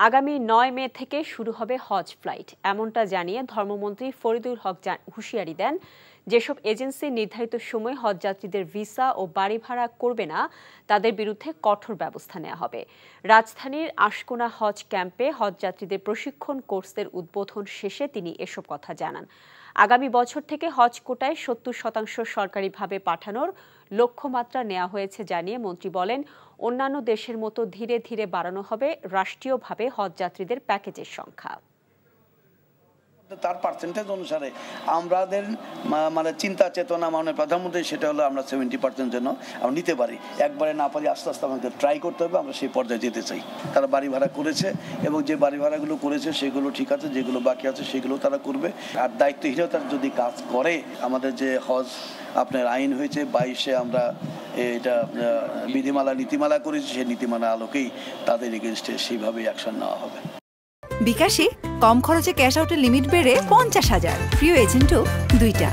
আগামী ৯ মে থেকে শুরু হবে হজ ফ্লাইট, এমনটা জানিয়ে ধর্মমন্ত্রী ফরিদুল হক হুঁশিয়ারি দেন, যেসব এজেন্সি নির্ধারিত সময় হজযাত্রীদের ভিসা ও বাড়ি ভাড়া করবে না তাদের বিরুদ্ধে কঠোর ব্যবস্থা নেওয়া হবে। রাজধানীর আশকোনা হজ ক্যাম্পে হজযাত্রীদের প্রশিক্ষণ কোর্সের উদ্বোধন শেষে তিনি এসব কথা জানান। আগামী বছর থেকে হজ কোটায় ৭০% সরকারিভাবে পাঠানোর লক্ষ্যমাত্রা নেওয়া হয়েছে জানিয়ে মন্ত্রী বলেন, অন্যান্য দেশের মতো ধীরে ধীরে বাড়ানো হবে রাষ্ট্রীয়ভাবে হজযাত্রীদের প্যাকেজের সংখ্যা। তার পার্সেন্টেজ অনুসারে আমাদের মানে চিন্তা চেতনা মাননীয় প্রধানমন্ত্রী সেটা হলো আমরা 70% যেন আমরা নিতে পারি। একবারে না পারি আস্তে আস্তে আমাদের ট্রাই করতে হবে, আমরা সেই পর্যায়ে যেতে চাই। তারা বাড়ি ভাড়া করেছে এবং যে বাড়ি ভাড়াগুলো করেছে সেগুলো ঠিক আছে, যেগুলো বাকি আছে সেগুলো তারা করবে। আর দায়িত্বহীনতার যদি কাজ করে, আমাদের যে হজ আপনার আইন হয়েছে 22-এ আমরা এটা বিধিমালা নীতিমালা করেছি, সেই নীতিমালা আলোকেই তাদের এগেনস্টে সেইভাবে অ্যাকশন নেওয়া হবে। বিকাশে কম খরচে ক্যাশ আউটের লিমিট বেড়ে 50,000, প্রিয় এজেন্টও 2টা।